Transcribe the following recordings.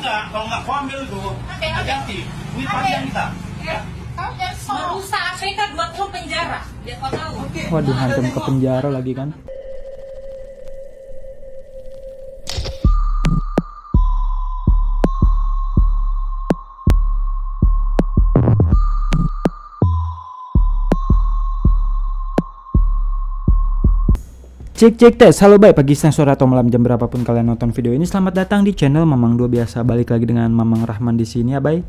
enggak, kalau nggak kau ambil itu, hati-hati. Ini panjang kita. Merusak APK 2 tahun penjara. Biar kau tahu. Waduh, hantem ke penjara lagi kan. Cek tes, halo baik pagi, siang, sore atau malam jam berapapun kalian nonton video ini. Selamat datang di channel Mamang 2 biasa. Balik lagi dengan Mamang Rahman di sini ya baik.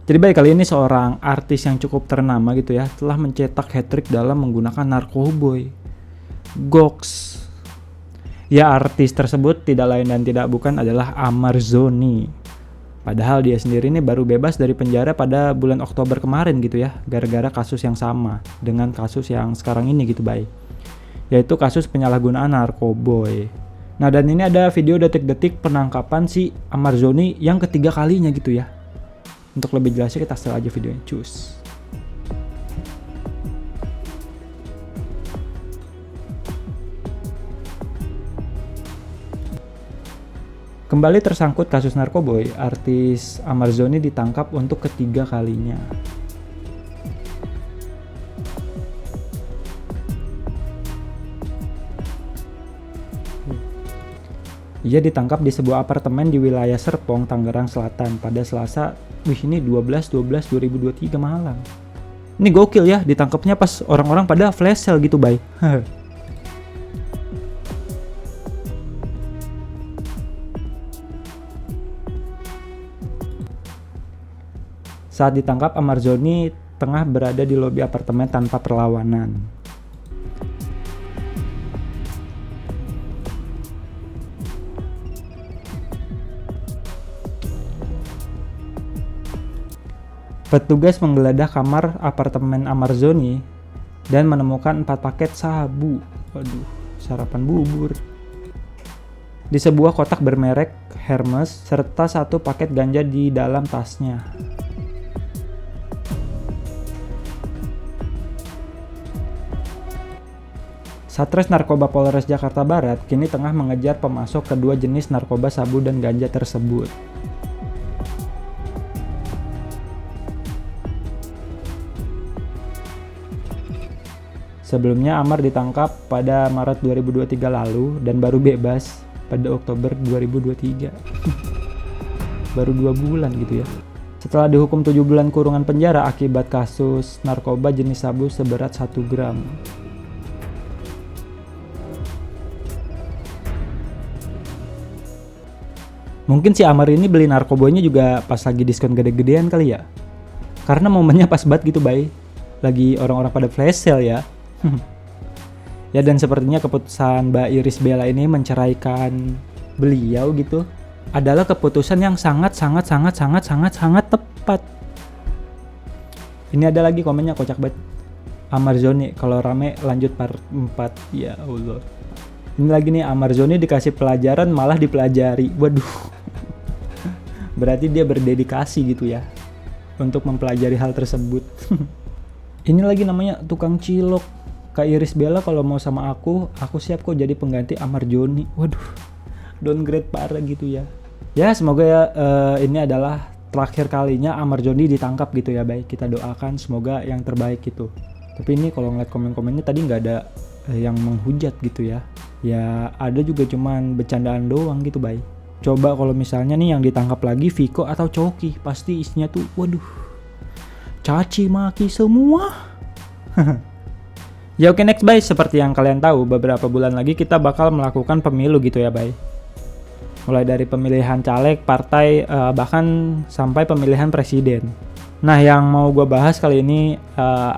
Jadi baik, kali ini seorang artis yang cukup ternama gitu ya telah mencetak hat-trick dalam menggunakan narkoboy Goks. Ya, artis tersebut tidak lain dan tidak bukan adalah Amar Zoni. Padahal dia sendiri ini baru bebas dari penjara pada bulan Oktober kemarin gitu ya, gara-gara kasus yang sama dengan kasus yang sekarang ini gitu baik, yaitu kasus penyalahgunaan narkoboy. Nah, dan ini ada video detik-detik penangkapan si Amar Zoni yang ketiga kalinya gitu ya. Untuk lebih jelasnya kita setel aja videonya, cus. Kembali tersangkut kasus narkoboy, artis Amar Zoni ditangkap untuk ketiga kalinya. Ia ditangkap di sebuah apartemen di wilayah Serpong, Tangerang Selatan pada Selasa, ini 12/12/2023 malam. Ini gokil ya, ditangkapnya pas orang-orang pada flash sale gitu, bay. Saat ditangkap, Amar Zoni tengah berada di lobi apartemen tanpa perlawanan. Petugas menggeledah kamar apartemen Amar Zoni dan menemukan 4 paket sabu. Waduh, sarapan bubur. Di sebuah kotak bermerek Hermes serta 1 paket ganja di dalam tasnya. Satres Narkoba Polres Jakarta Barat kini tengah mengejar pemasok kedua jenis narkoba sabu dan ganja tersebut. Sebelumnya Amar ditangkap pada Maret 2023 lalu dan baru bebas pada Oktober 2023. Baru 2 bulan gitu ya. Setelah dihukum 7 bulan kurungan penjara akibat kasus narkoba jenis sabu seberat 1 gram. Mungkin si Amar ini beli narkobonya juga pas lagi diskon gede-gedean kali ya. Karena momennya pas banget gitu, bay. Lagi orang-orang pada flash sale ya. Ya, dan sepertinya keputusan Mbak Irish Bella ini menceraikan beliau gitu adalah keputusan yang sangat tepat. Ini ada lagi komennya kocak banget. Amar Zoni kalau rame lanjut part 4. Ya Allah. Ini lagi nih, Amar Zoni dikasih pelajaran malah dipelajari. Waduh. Berarti dia berdedikasi gitu ya untuk mempelajari hal tersebut. Ini lagi namanya tukang cilok. Kak Irish Bella kalau mau sama aku siap kok jadi pengganti Amar Zoni. Waduh, downgrade parah gitu ya. Ya, semoga ya ini adalah terakhir kalinya Amar Zoni ditangkap gitu ya, baik. Kita doakan semoga yang terbaik gitu. Tapi ini kalau ngeliat komen-komennya tadi nggak ada yang menghujat gitu ya. Ya ada juga cuman bercandaan doang gitu, baik. Coba kalau misalnya nih yang ditangkap lagi Viko atau Coki, pasti isinya tuh waduh, caci maki semua. Ya oke, next bye. Seperti yang kalian tahu, beberapa bulan lagi kita bakal melakukan pemilu gitu ya, bye. Mulai dari pemilihan caleg, partai, bahkan sampai pemilihan presiden. Nah, yang mau gue bahas kali ini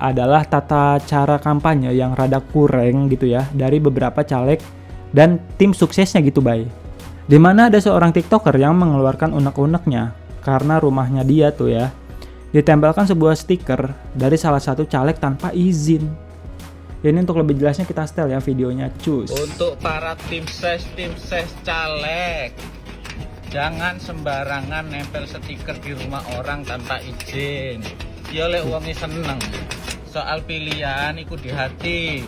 adalah tata cara kampanye yang rada kurang gitu ya dari beberapa caleg dan tim suksesnya gitu, bye. Dimana ada seorang TikToker yang mengeluarkan unek-uneknya karena rumahnya dia tuh ya ditempelkan sebuah stiker dari salah satu caleg tanpa izin. Ini untuk lebih jelasnya kita setel ya videonya, cus. Untuk para tim ses caleg, jangan sembarangan nempel stiker di rumah orang tanpa izin. Ya oleh uangnya seneng. Soal pilihan ikut di hati.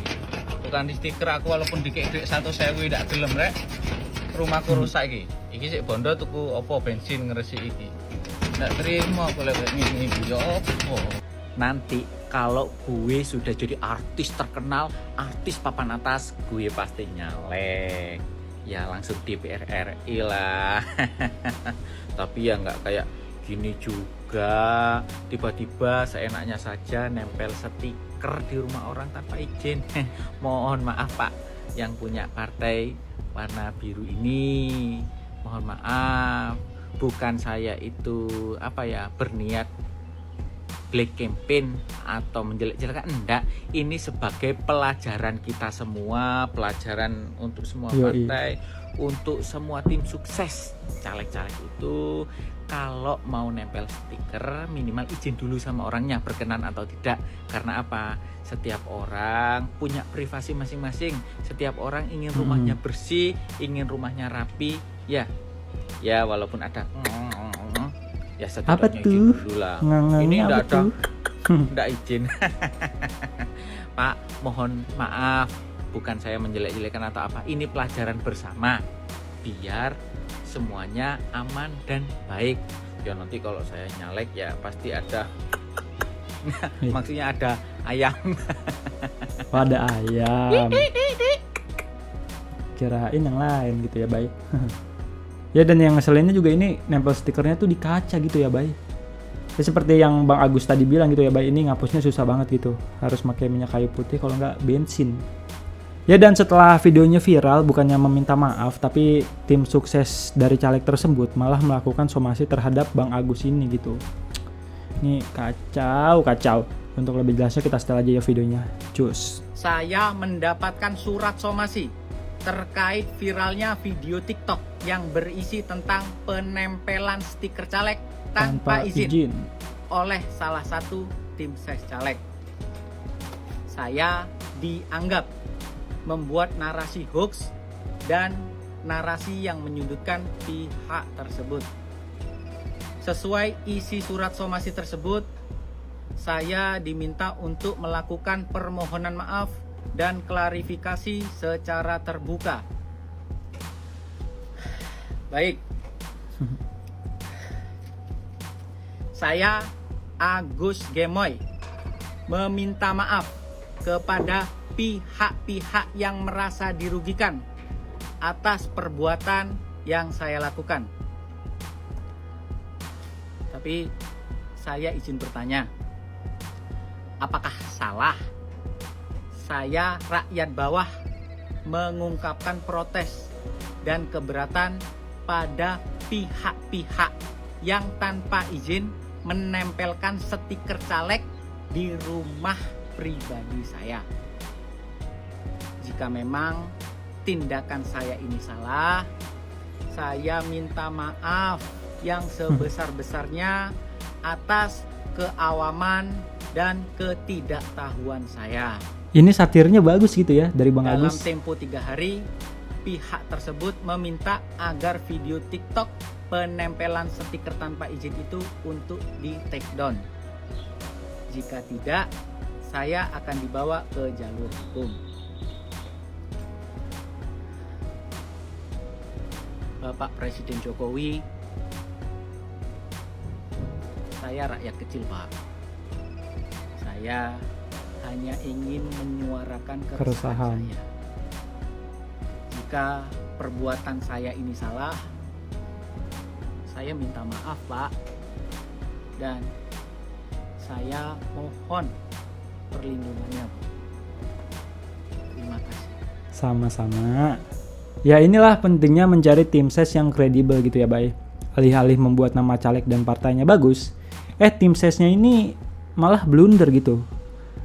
Bukan di stiker aku walaupun dikek 1.000 tidak gelem rek. Rumahku rusak iki Iki sik bondo tuku opo bensin ngresik iki. Nggak terima kalau kayak gini ya opo. Nanti kalau gue sudah jadi artis terkenal, artis papan atas, gue pasti nyalek. Ya langsung DPR RI lah. Tapi ya nggak kayak gini juga. Tiba-tiba seenaknya saja nempel stiker di rumah orang tanpa izin. Mohon maaf Pak, yang punya partai warna biru ini. Mohon maaf, bukan saya itu berniat black campaign atau menjelek-jelekan, enggak. Ini sebagai pelajaran kita semua, pelajaran untuk semua partai, untuk semua tim sukses. Caleg-caleg itu kalau mau nempel stiker minimal izin dulu sama orangnya, berkenan atau tidak. Karena apa? Setiap orang punya privasi masing-masing. Setiap orang ingin rumahnya bersih, ingin rumahnya rapi, ya walaupun ada ya setidaknya izin dulu lah. Ini enggak ada, enggak izin. Pak, mohon maaf, bukan saya menjelek-jelekan atau apa. Ini pelajaran bersama biar semuanya aman dan baik. Ya nanti kalau saya nyalek ya pasti ada maksudnya ada ayam. Oh, ada ayam. Kirain yang lain gitu ya, baik. Ya, dan yang ngeselinnya juga ini nempel stikernya tuh di kaca gitu ya, Bay. Ya, seperti yang Bang Agus tadi bilang gitu ya, Bay, ini ngapusnya susah banget gitu. Harus pakai minyak kayu putih kalau nggak bensin. Ya, dan setelah videonya viral, bukannya meminta maaf, tapi tim sukses dari caleg tersebut malah melakukan somasi terhadap Bang Agus ini gitu. Ini kacau. Untuk lebih jelasnya kita setel aja ya videonya. Cus. Saya mendapatkan surat somasi terkait viralnya video TikTok yang berisi tentang penempelan stiker caleg tanpa izin oleh salah satu tim ses caleg. Saya dianggap membuat narasi hoax dan narasi yang menyudutkan pihak tersebut. Sesuai isi surat somasi tersebut, saya diminta untuk melakukan permohonan maaf dan klarifikasi secara terbuka. Baik. Saya Agus Gemoy meminta maaf kepada pihak-pihak yang merasa dirugikan atas perbuatan yang saya lakukan. Tapi saya izin bertanya, apakah salah saya rakyat bawah mengungkapkan protes dan keberatan pada pihak-pihak yang tanpa izin menempelkan stiker caleg di rumah pribadi saya? Jika memang tindakan saya ini salah, saya minta maaf yang sebesar-besarnya atas keawaman dan ketidaktahuan saya. Ini satirnya bagus gitu ya dari Bang Dalam Agus. tempo 3 hari, pihak tersebut meminta agar video TikTok penempelan stiker tanpa izin itu untuk di take down. Jika tidak, saya akan dibawa ke jalur hukum. Bapak Presiden Jokowi, saya rakyat kecil, Pak. Saya hanya ingin menyuarakan keresahan saya. Jika perbuatan saya ini salah, saya minta maaf, Pak. Dan saya mohon perlindungannya, Pak. Terima kasih. Sama-sama. Ya, inilah pentingnya mencari tim ses yang kredibel gitu ya, Bay. Alih-alih membuat nama caleg dan partainya bagus, tim sesnya ini malah blunder gitu.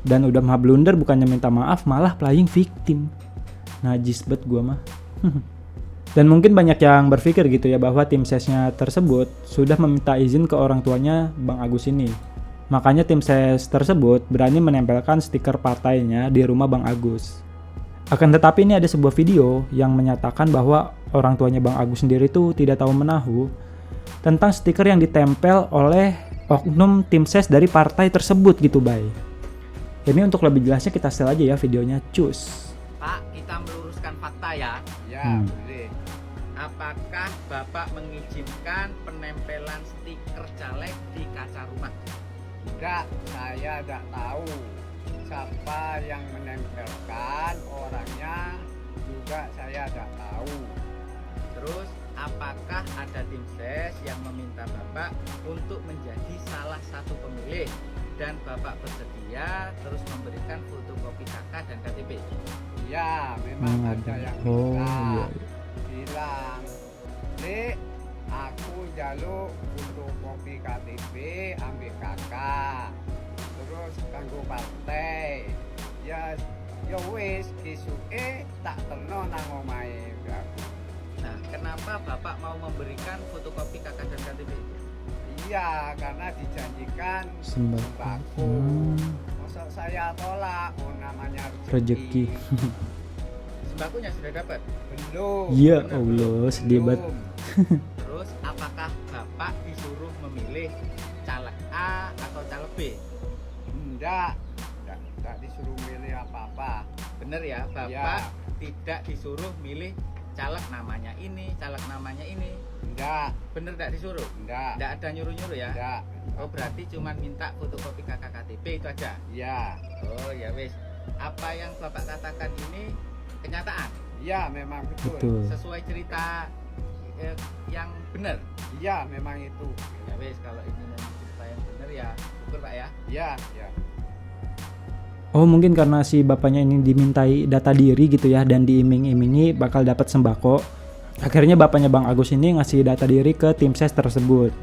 Dan udah mah blunder, bukannya minta maaf, malah playing victim. Najis bet gua mah. Dan mungkin banyak yang berpikir gitu ya bahwa tim sesnya tersebut sudah meminta izin ke orang tuanya Bang Agus ini. Makanya tim ses tersebut berani menempelkan stiker partainya di rumah Bang Agus. Akan tetapi ini ada sebuah video yang menyatakan bahwa orang tuanya Bang Agus sendiri tuh tidak tahu menahu tentang stiker yang ditempel oleh oknum tim ses dari partai tersebut gitu, Bay. Ini untuk lebih jelasnya kita setel aja ya videonya, cus. Pak, kita meluruskan fakta ya. Ya, boleh. apakah Bapak mengizinkan penempelan stiker caleg di kaca rumah? Enggak, saya tidak tahu siapa yang menempelkan, orangnya juga saya tidak tahu. Terus apakah ada tim ses yang meminta Bapak untuk menjadi salah satu pemilih dan Bapak bersedia terus memberikan fotokopi KK dan KTP? Ya, memang ada yang minta. Bilang, Dek, aku jaluk fotokopi KTP ambil kakak, terus kanggo partai. Ya wis kisuke tak teno nang omahe aku. Nah, kenapa Bapak mau memberikan fotokopi KK dan KTP? Iya, karena dijanjikan Sembako. Masa saya tolak, namanya Rezeki. Sembakonya sudah dapat? Belum. Ya Allah, sedih banget. Terus apakah Bapak disuruh memilih caleg A atau caleg B? Enggak disuruh milih apa-apa. Bener ya, Bapak Ya. tidak disuruh milih caleg namanya ini, caleg namanya ini. Enggak, Bener tidak disuruh? enggak, Tidak ada nyuruh-nyuruh ya? enggak. Oh, berarti cuma minta fotokopi KK KTP itu aja? Ya, Oh ya wis. Apa yang Bapak katakan ini kenyataan? iya memang betul. Betul. Sesuai cerita yang benar? Iya memang itu. Ya wis, kalau ini memang cerita yang benar ya syukur Pak ya. Iya, iya. Oh mungkin karena si bapaknya ini dimintai data diri gitu ya, dan diiming-imingi bakal dapat sembako. Akhirnya bapaknya Bang Agus ini ngasih data diri ke tim ses tersebut.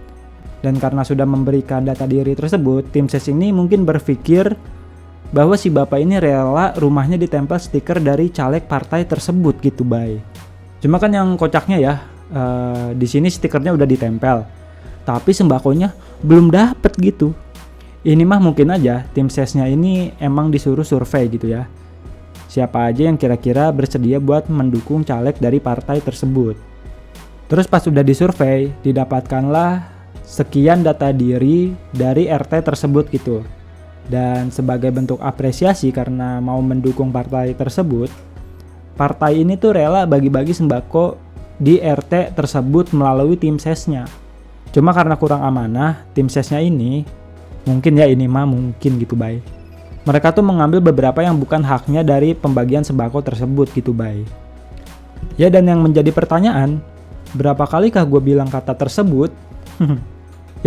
Dan karena sudah memberikan data diri tersebut, tim ses ini mungkin berpikir bahwa si bapak ini rela rumahnya ditempel stiker dari caleg partai tersebut gitu, Bay. Cuma kan yang kocaknya ya, di sini stikernya udah ditempel, tapi sembakonya belum dapet gitu. Ini mah mungkin aja tim sesnya ini emang disuruh survei gitu ya. Siapa aja yang kira-kira bersedia buat mendukung caleg dari partai tersebut. Terus pas udah disurvei, didapatkanlah sekian data diri dari RT tersebut gitu. Dan sebagai bentuk apresiasi karena mau mendukung partai tersebut, partai ini tuh rela bagi-bagi sembako di RT tersebut melalui tim sesnya. Cuma karena kurang amanah, tim sesnya ini mungkin ya, ini mah mungkin gitu, Bay, mereka tuh mengambil beberapa yang bukan haknya dari pembagian sembako tersebut gitu, Bay. Ya, dan yang menjadi pertanyaan, berapa kalikah gue bilang kata tersebut?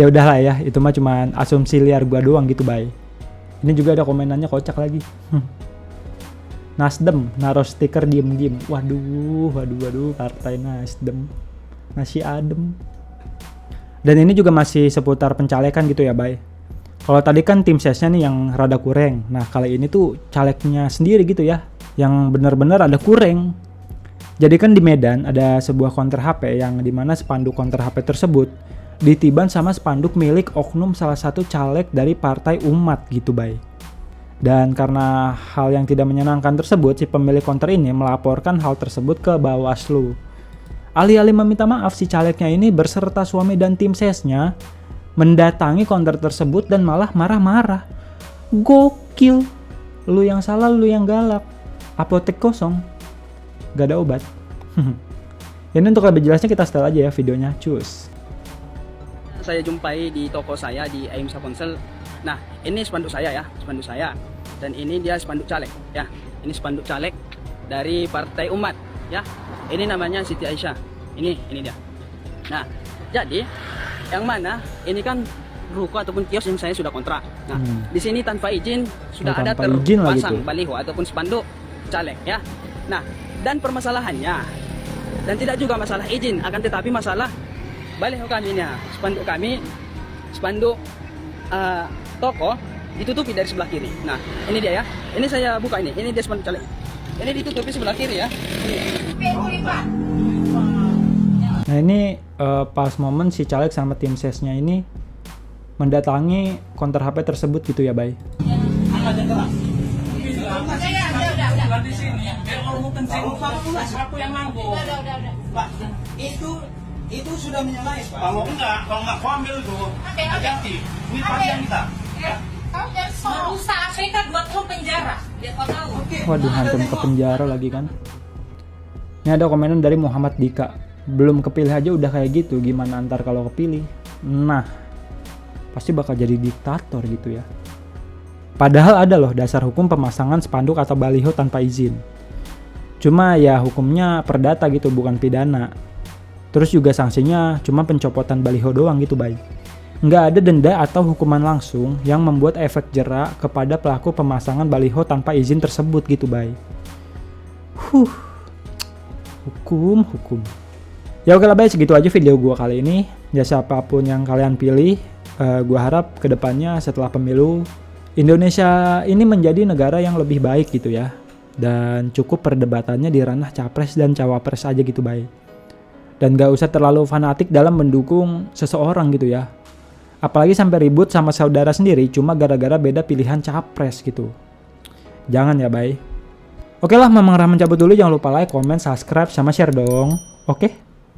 Ya udahlah ya, itu mah cuman asumsi liar gue doang gitu, Bay. Ini juga ada komenannya kocak lagi. Nasdem naruh stiker diem-diem. Waduh, partai Nasdem nasi adem. Dan ini juga masih seputar pencalekan gitu ya, Bay. Kalau tadi kan tim sesnya nih yang rada kurang. Nah, kali ini tuh calegnya sendiri gitu ya, yang benar-benar ada kurang. Jadi kan di Medan ada sebuah konter HP yang dimana spanduk konter HP tersebut ditiban sama spanduk milik oknum salah satu caleg dari Partai Umat gitu, Bay. Dan karena hal yang tidak menyenangkan tersebut, si pemilik konter ini melaporkan hal tersebut ke Bawaslu. Alih-alih meminta maaf, si calegnya ini berserta suami dan tim sesnya mendatangi konter tersebut dan malah marah-marah. Gokil. Lu yang salah, lu yang galak. Apotek kosong, gak ada obat. Ini untuk lebih jelasnya kita setel aja ya videonya. Cus. Saya jumpai di toko saya di Aimsa Ponsel. Nah, ini spanduk saya ya, spanduk saya. Dan ini dia spanduk caleg ya. Ini spanduk caleg dari Partai Umat ya. Ini namanya Siti Aisyah. Ini dia. Nah, jadi yang mana ini kan ruko ataupun kios yang saya sudah kontrak. Nah, di sini tanpa izin sudah ada terpasang baliho ataupun spanduk caleg ya. Nah, dan permasalahannya dan tidak juga masalah izin, akan tetapi masalah baliho kami ini, spanduk kami, spanduk toko ditutupi dari sebelah kiri. Nah, ini dia ya. Ini saya buka ini dia spanduk caleg. Ini ditutupi sebelah kiri ya. Nah ini pas momen si caleg sama tim sesnya ini mendatangi konter HP tersebut gitu ya, Bay. Udah di sini. Kalau mau kencing aku yang nanggung. Pak, itu sudah menyalahi, Pak. Kalau enggak kau ambil tuh. Hati-hati. Ini panjang kita. Kau jangan merusak Afrika 2 tahun penjara. Biar kau tahu. Waduh, hantum ke penjara lagi kan. Ini ada komenan dari Muhammad Dika. Belum kepilih aja udah kayak gitu, gimana antar kalau kepilih? Nah, pasti bakal jadi diktator gitu ya. Padahal ada loh dasar hukum pemasangan spanduk atau baliho tanpa izin. Cuma ya hukumnya perdata gitu, bukan pidana. Terus juga sanksinya cuma pencopotan baliho doang gitu, Bay. Nggak ada denda atau hukuman langsung yang membuat efek jera kepada pelaku pemasangan baliho tanpa izin tersebut gitu, Bay. Hukum. Ya oke lah, Bay, segitu aja video gua kali ini. Ya siapapun yang kalian pilih, gua harap kedepannya setelah pemilu Indonesia ini menjadi negara yang lebih baik gitu ya. Dan cukup perdebatannya di ranah capres dan cawapres aja gitu, Bay. Dan gak usah terlalu fanatik dalam mendukung seseorang gitu ya. Apalagi sampai ribut sama saudara sendiri cuma gara-gara beda pilihan capres gitu. Jangan ya, Bay. Oke lah, Mamang Rahman cabut dulu. Jangan lupa like, comment, subscribe, sama share dong. Oke?